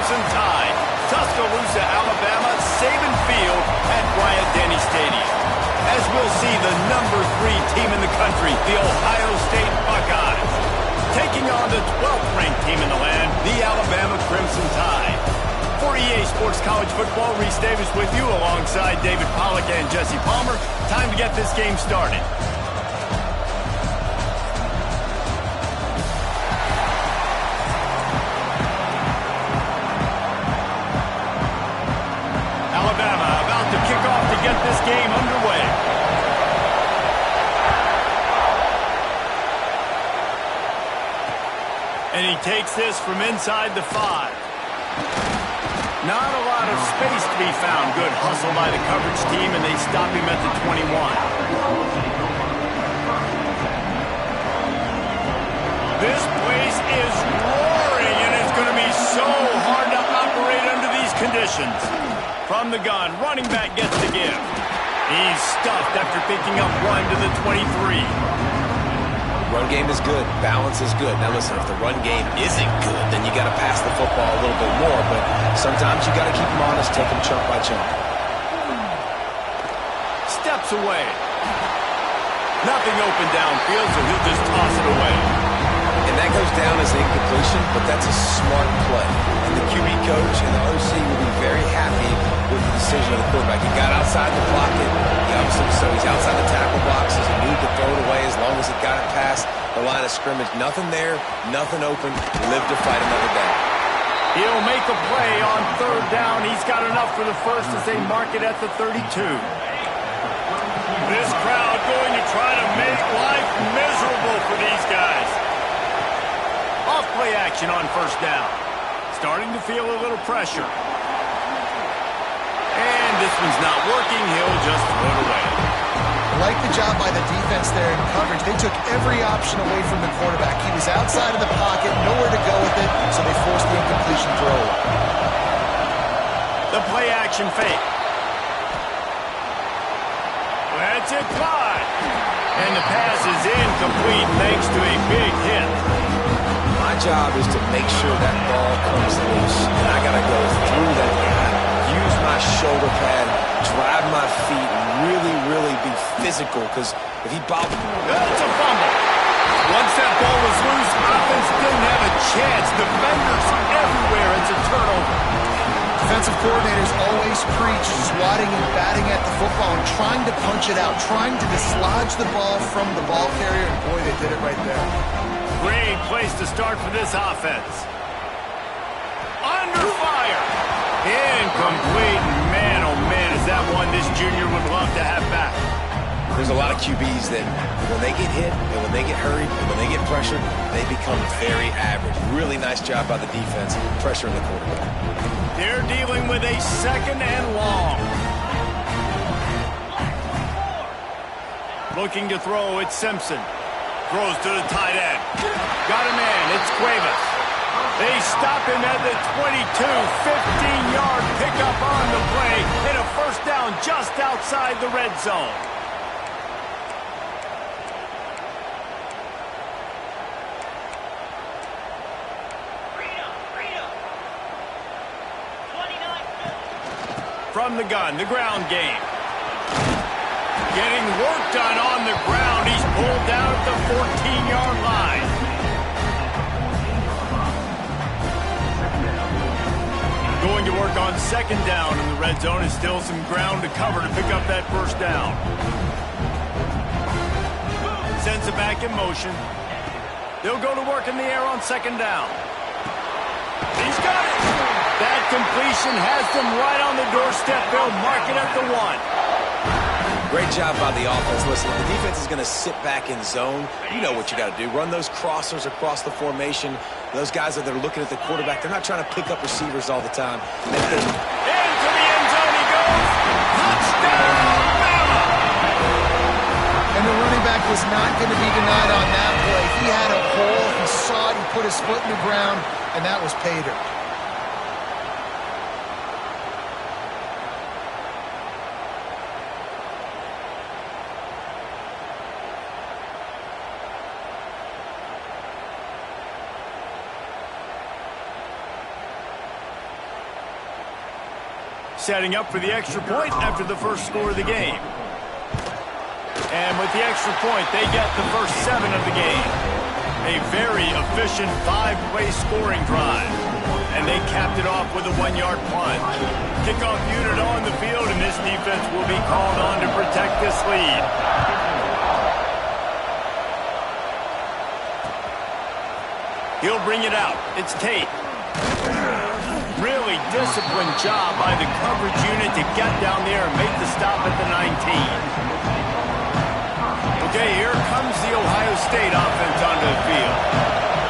Crimson Tide. Tuscaloosa, Alabama, Saban Field at Bryant-Denny Stadium. As we'll see the number 3 team in the country, the Ohio State Buckeyes, taking on the 12th ranked team in the land, the Alabama Crimson Tide. For EA Sports College Football, Reese Davis with you alongside David Pollack and Jesse Palmer. Time to get this game started. Alabama about to kick off to get this game underway. And he takes this from inside the 5. Not a lot of space to be found. Good hustle by the coverage team, and they stop him at the 21. This place is roaring, and it's going to be so hard to operate under these conditions. From the gun, running back gets the give. He's stuffed after picking up 1 to the 23. Run game is good. Balance is good. Now listen, if the run game isn't good, then you got to pass the football a little bit more. But sometimes you got to keep them honest, take them chunk by chunk. Steps away. Nothing open downfield, so he'll just toss it away. And that goes down as an incompletion, but that's a smart play. And the QB coach and the OC will be very happy with the decision of the quarterback. He got outside the pocket. So he's outside the tackle boxes. He moved to throw it away as long as he got it past the line of scrimmage. Nothing there, nothing open. Live to fight another down. He'll make a play on 3rd down. He's got enough for the first as they mark it at the 32. This crowd going to try to make life miserable for these guys. Off play action on 1st down. Starting to feel a little pressure. And this one's not working. He'll just throw it away. I like the job by the defense there in coverage. They took every option away from the quarterback. He was outside of the pocket, nowhere to go with it, so they forced the incompletion throw. The play action fake. That's it, Clyde. And the pass is incomplete thanks to a big hit. My job is to make sure that ball comes loose. And I got to go through that guy, use my shoulder pad, drive my feet, really be physical. Because if he bobbles... That's a fumble. Once that ball was loose, offense didn't have a chance. Defenders everywhere. It's a turnover. Defensive coordinators always preach swatting and batting at the football and trying to punch it out, trying to dislodge the ball from the ball carrier, and boy, they did it right there. Great place to start for this offense. Under fire. Incomplete. Man, oh man, is that one this junior would love to have back. There's a lot of QBs that when they get hit and when they get hurried and when they get pressured, they become very average. Really nice job by the defense, pressuring the quarterback. They're dealing with a 2nd and long. Looking to throw, it's Simpson. Throws to the tight end. Got a man, it's Cuevas. They stop him at the 22, 15-yard pickup on the play, and a 1st down just outside the red zone. From the gun, the ground game. Getting work done on the ground. He's pulled down at the 14-yard line. Going to work on 2nd down in the red zone. Is still some ground to cover to pick up that 1st down. Sends it back in motion. They'll go to work in the air on 2nd down. He's got it. That completion has them right on the doorstep. They'll mark it at the 1. Great job by the offense. Listen, the defense is going to sit back in zone. You know what you got to do. Run those crossers across the formation. Those guys that are looking at the quarterback, they're not trying to pick up receivers all the time. Into the end zone he goes. Touchdown, Bama! And the running back was not going to be denied on that play. He had a hole. He saw it. He put his foot in the ground, and that was pay dirt. setting up for the extra point after the first score of the game. And with the extra point, they get the first 7 of the game. A very efficient 5-play scoring drive. And they capped it off with a 1-yard punt. Kickoff unit on the field, and this defense will be called on to protect this lead. He'll bring it out. It's Tate. Really disciplined job by the coverage unit to get down there and make the stop at the 19. Okay, here comes the Ohio State offense onto the field.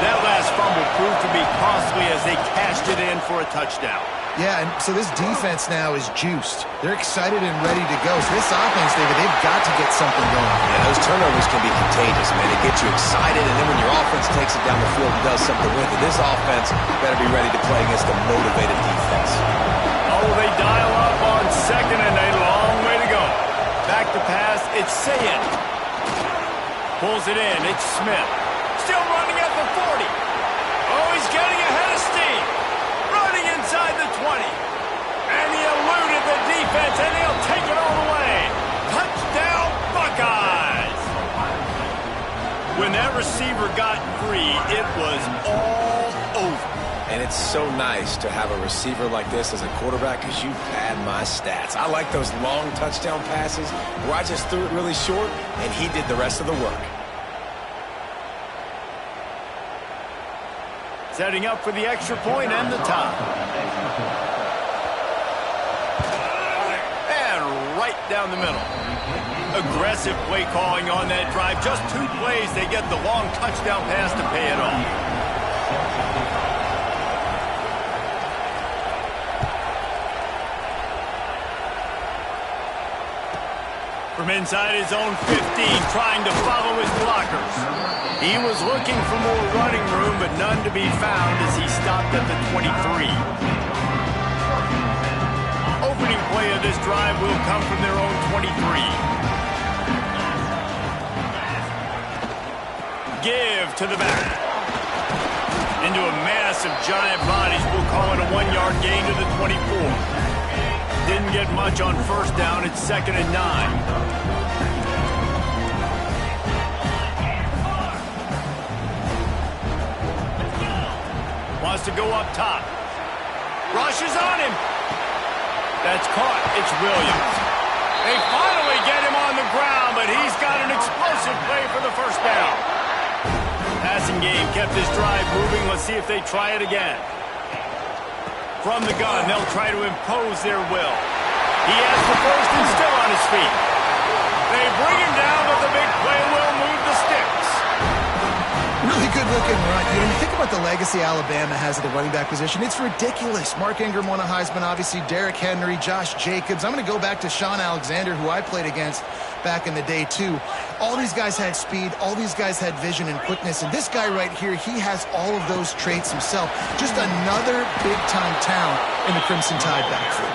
That last fumble proved to be costly as they cashed it in for a touchdown. Yeah, and so this defense now is juiced. They're excited and ready to go. So this offense, David, they've got to get something going. Yeah, those turnovers can be contagious, man. They get you excited, and then when your offense takes it down the field and does something with it, this offense better be ready to play against a motivated defense. Oh, they dial up on second, and a long way to go. Back to pass, it's Sayed. Pulls it in, it's Smith. Still running at the 40. Oh, he's getting ahead of steam. Running inside the 20. And he eluded the defense, and he'll take it all the way. Touchdown, Buckeyes! When that receiver got free, it was all over. And it's so nice to have a receiver like this as a quarterback because you pad my stats. I like those long touchdown passes where I just threw it really short, and he did the rest of the work. Setting up for the extra point and the tie. And right down the middle. Aggressive play calling on that drive. Just 2 plays, they get the long touchdown pass to pay it off. From inside his own 15, trying to follow his blockers. He was looking for more running room, but none to be found as he stopped at the 23. Opening play of this drive will come from their own 23. Give to the back. Into a mass of giant bodies, we'll call it a 1-yard gain to the 24. Didn't get much on first down. It's 2nd and 9. Wants to go up top. Rushes on him. That's caught. It's Williams. They finally get him on the ground, but he's got an explosive play for the first down. Passing game kept this drive moving. Let's see if they try it again. From the gun, they'll try to impose their will. He has the first and still on his feet. They bring him down, but the big play will move the sticks. Really good looking run. You know, you think about the legacy Alabama has at the running back position. It's ridiculous. Mark Ingram won a Heisman, obviously. Derrick Henry, Josh Jacobs. I'm going to go back to Sean Alexander, who I played against back in the day, too. All these guys had speed. All these guys had vision and quickness. And this guy right here, he has all of those traits himself. Just another big-time talent in the Crimson Tide backfield.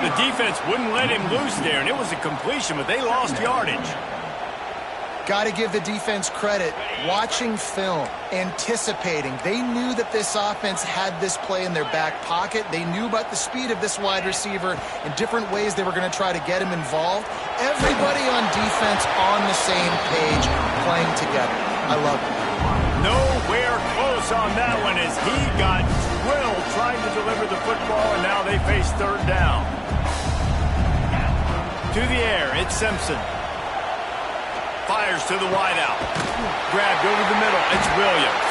The defense wouldn't let him loose there, and it was a completion, but they lost yardage. Got to give the defense credit. Watching film, anticipating. They knew that this offense had this play in their back pocket. They knew about the speed of this wide receiver and different ways they were going to try to get him involved. Everybody on defense on the same page, playing together. I love it. Nowhere close on that one as he got drilled trying to deliver the football, and now they face 3rd down. To the air, it's Simpson. Fires to the wideout. Grabbed over the middle. It's Williams.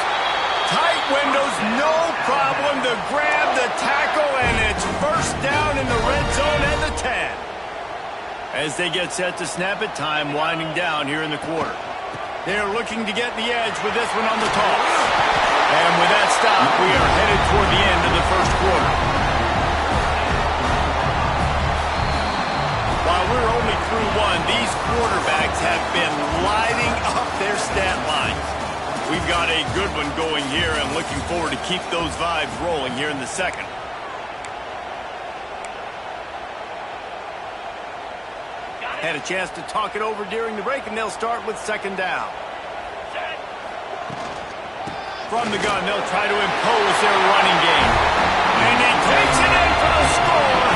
Tight windows, no problem to grab the tackle, and it's first down in the red zone at the 10. As they get set to snap it, time winding down here in the quarter. They're looking to get the edge with this one on the toss. And with that stop, we are headed toward the end of the first quarter. While we're only through one, these quarterbacks have been lighting up their stat lines. We've got a good one going here. I'm looking forward to keep those vibes rolling here in the second. Had a chance to talk it over during the break, and they'll start with 2nd down. From the gun, they'll try to impose their running game. And he takes it in for the score.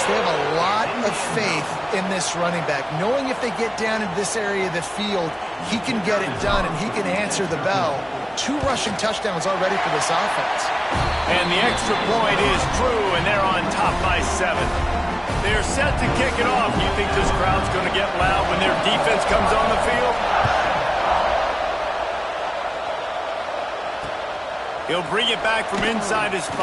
they have a lot of faith in this running back, knowing if they get down into this area of the field, he can get it done and he can answer the bell. 2 rushing touchdowns already for this offense. And the extra point is true, and they're on top by 7. They're set to kick it off. You think this crowd's going to get loud when their defense comes on the field? He'll bring it back from inside his 5.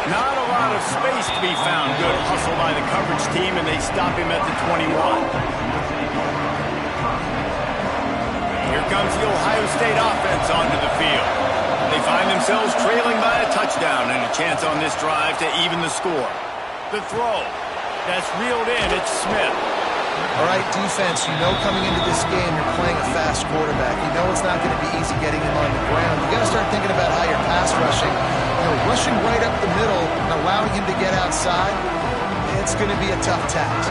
Not a lot of space to be found. Good hustle by the coverage team, and they stop him at the 21. Here comes the Ohio State offense onto the field. They find themselves trailing by a touchdown and a chance on this drive to even the score. The throw. That's reeled in. It's Smith. All right, defense, you know coming into this game you're playing a fast quarterback. You know it's not going to be easy getting him on the ground. You got to start thinking about how you're pass rushing. Rushing right up the middle and allowing him to get outside, it's going to be a tough task.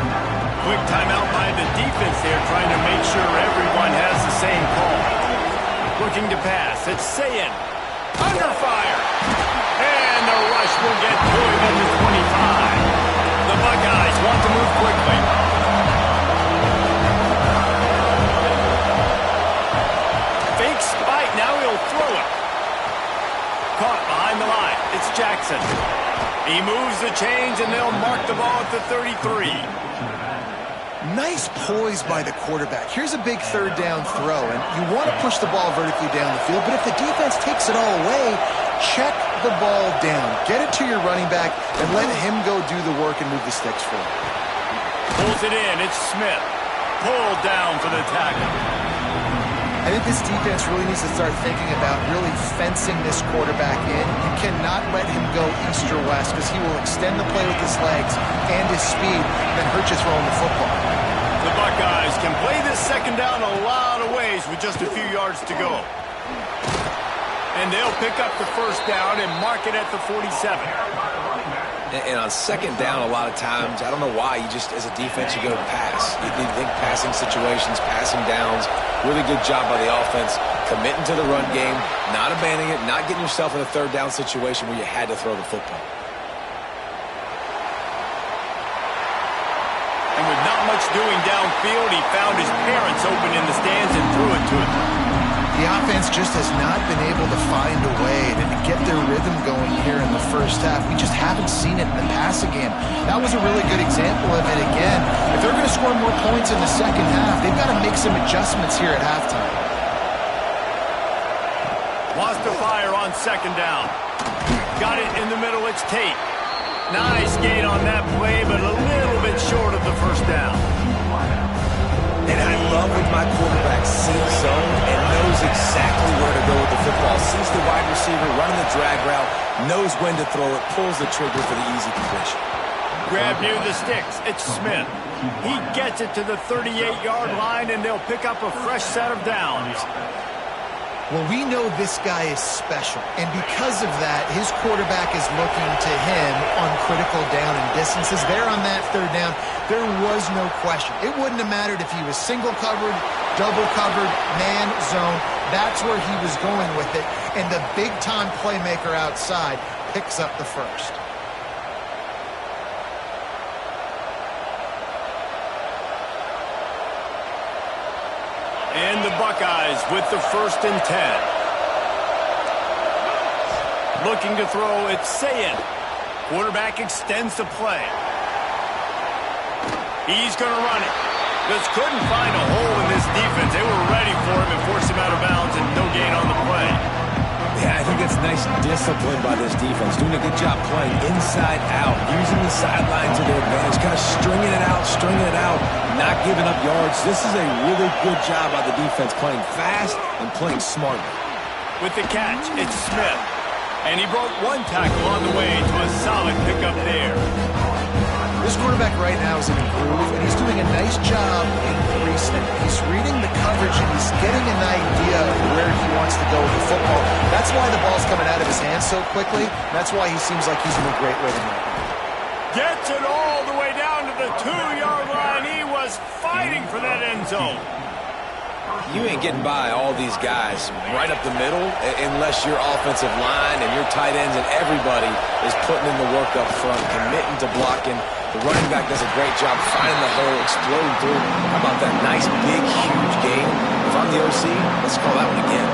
Quick timeout by the defense there, trying to make sure everyone has the same call. Looking to pass. It's Sayin. Under fire. And the rush will get to him at the 25. The Buckeyes want to move quickly. Fake spike. Now he'll throw it. Caught behind the line. It's Jackson. He moves the chains, and they'll mark the ball at the 33. Nice poise by the quarterback. Here's a big 3rd down throw, and you want to push the ball vertically down the field, but if the defense takes it all away, check the ball down. Get it to your running back and let him go do the work and move the sticks for you. Pulls it in. It's Smith. Pulled down for the tackle. I think this defense really needs to start thinking about really fencing this quarterback in. You cannot let him go east or west because he will extend the play with his legs and his speed and hurt you throwing the football. The Buckeyes can play this 2nd down a lot of ways with just a few yards to go. And they'll pick up the 1st down and mark it at the 47. And on 2nd down, a lot of times, I don't know why, you just, as a defense, you go pass. You think passing situations, passing downs, really good job by the offense, committing to the run game, not abandoning it, not getting yourself in a 3rd down situation where you had to throw the football. And with not much doing downfield, he found his parents open in the stands and threw it to him. The offense just has not been able to find a way to get their rhythm going here in the 1st half. We just haven't seen it in the passing game. That was a really good example of it again. If they're going to score more points in the 2nd half, they've got to make some adjustments here at halftime. Wants to fire on 2nd down. Got it in the middle. It's Tate. Nice gain on that play, but a little bit short of the 1st down. And I love when my quarterback sees zone and knows exactly where to go with the football. Sees the wide receiver running the drag route, knows when to throw it, pulls the trigger for the easy completion. Grab near the sticks. It's Smith. He gets it to the 38-yard line, and they'll pick up a fresh set of downs. Well, we know this guy is special, and because of that, his quarterback is looking to him on critical down and distances. There on that 3rd down, there was no question. It wouldn't have mattered if he was single covered, double covered, man, zone. That's where he was going with it, and the big-time playmaker outside picks up the 1st. And the Buckeyes with the 1st and 10. Looking to throw, it's Sayin. Quarterback extends the play. He's going to run it. Just couldn't find a hole in this defense. They were ready for him and forced him out of bounds, and no gain on the play. Yeah, I think it's nice discipline by this defense. Doing a good job playing inside out, using the sideline to their advantage, kind of stringing it out, not giving up yards. This is a really good job by the defense, playing fast and playing smartly. With the catch, it's Smith. And he broke 1 tackle on the way to a solid pickup there. This quarterback right now is in a groove, and he's doing a nice job in 3 snap. He's reading the coverage, and he's getting an idea of where he wants to go with the football. That's why the ball's coming out of his hands so quickly. That's why he seems like he's in a great rhythm right now. Gets it all the way down to the 2-yard line. He was fighting for that end zone. You ain't getting by all these guys right up the middle unless your offensive line and your tight ends and everybody is putting in the work up front, committing to blocking. The running back does a great job finding the hole, exploding through. How about that nice, big, huge game? If I'm the OC, let's call that one again.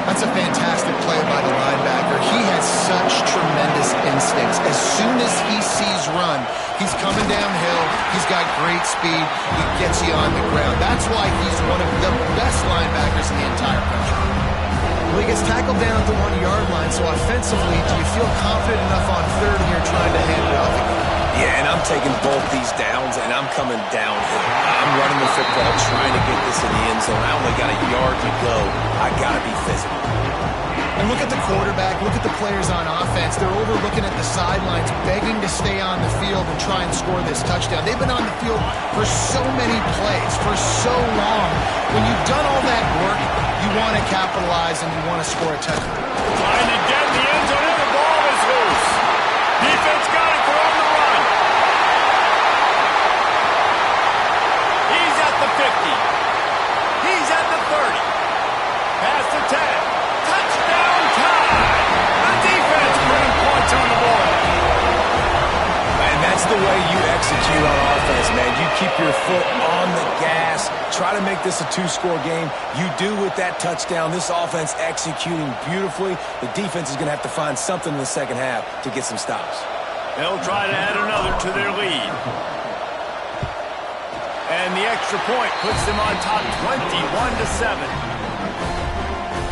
That's a fantastic play by the linebacker. He has such tremendous instincts. As soon as he sees run, he's coming downhill. He's got great speed. He gets you on the ground. That's why he's one of the best linebackers in the entire country. Well, he gets tackled down at the 1-yard line, so offensively, do you feel confident enough on third here trying to hand it off again? Yeah, and I'm taking both these downs, and I'm coming downhill. I'm running the football, trying to get this in the end zone. I only got a yard to go. I got to be physical. And look at the quarterback, look at the players on offense. They're overlooking at the sidelines, begging to stay on the field and try and score this touchdown. They've been on the field for so many plays, for so long. When you've done all that work, you want to capitalize and you want to score a touchdown. Trying to get in the end zone, and the ball is loose. Defense got it, they're on the run. He's at the 50. He's at the 30. Past the 10. Touchdown time! The defense putting points on the board. And that's the way you execute on offense, man. You keep your foot on the gas. Try to make this a 2-score game. You do with that touchdown. This offense executing beautifully. The defense is going to have to find something in the second half to get some stops. They'll try to add another to their lead. And the extra point puts them on top 21-7.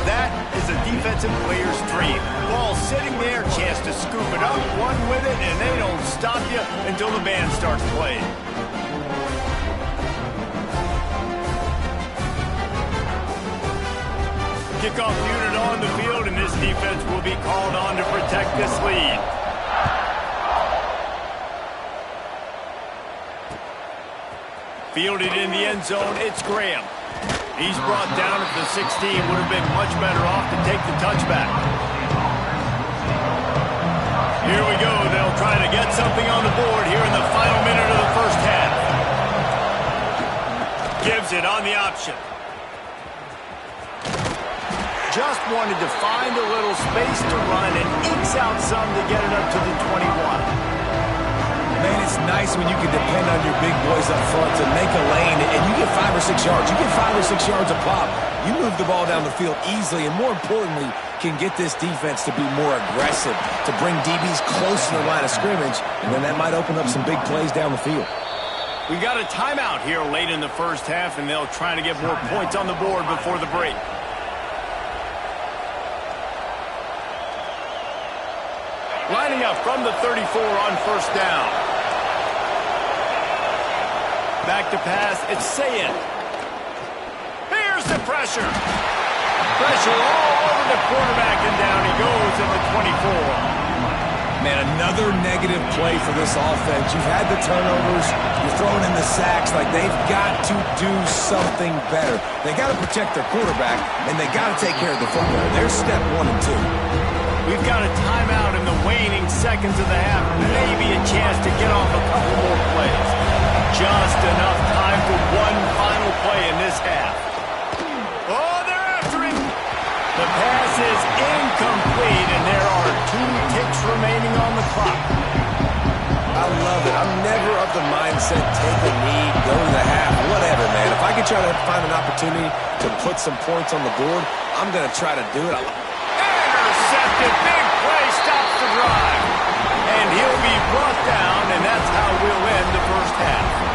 That is a defensive player's dream. Ball sitting there, chance to scoop it up, run with it, and they don't stop you until the band starts playing. Kickoff unit on the field, and this defense will be called on to protect this lead. Fielded in the end zone, it's Graham. He's brought down at the 16, would have been much better off to take the touchback. Here we go, they'll try to get something on the board here in the final minute of the first half. Gives it on the option. Just wanted to find a little space to run and ekes out some to get it up to the 21. Man, it's nice when you can depend on your big boys up front to make a lane, and you get 5 or 6 yards. You get 5 or 6 yards a pop. You move the ball down the field easily, and more importantly, can get this defense to be more aggressive, to bring DBs close to the line of scrimmage, and then that might open up some big plays down the field. We got a timeout here late in the first half, and they'll try to get more points on the board before the break. Lining up from the 34 on first down. Back to pass, it's Sayed. Here's the pressure. Pressure all over the quarterback, and down he goes at the 24. Man, another negative play for this offense. You've had the turnovers. You're throwing in the sacks. Like, they've got to do something better. They got to protect their quarterback, and they got to take care of the football. There's step 1 and 2. We've got a timeout in the waning seconds of the half. Maybe a chance to get off a couple more plays. Just enough time for one final play in this half. Oh, they're after him. The pass is incomplete, and there are 2 ticks remaining on the clock. I love it. I'm never of the mindset, take a knee, go to the half, whatever, man. If I can try to find an opportunity to put some points on the board, I'm going to try to do it. Intercepted, big play, stops the drive. And he'll be brought down, and that's how we'll end the first half.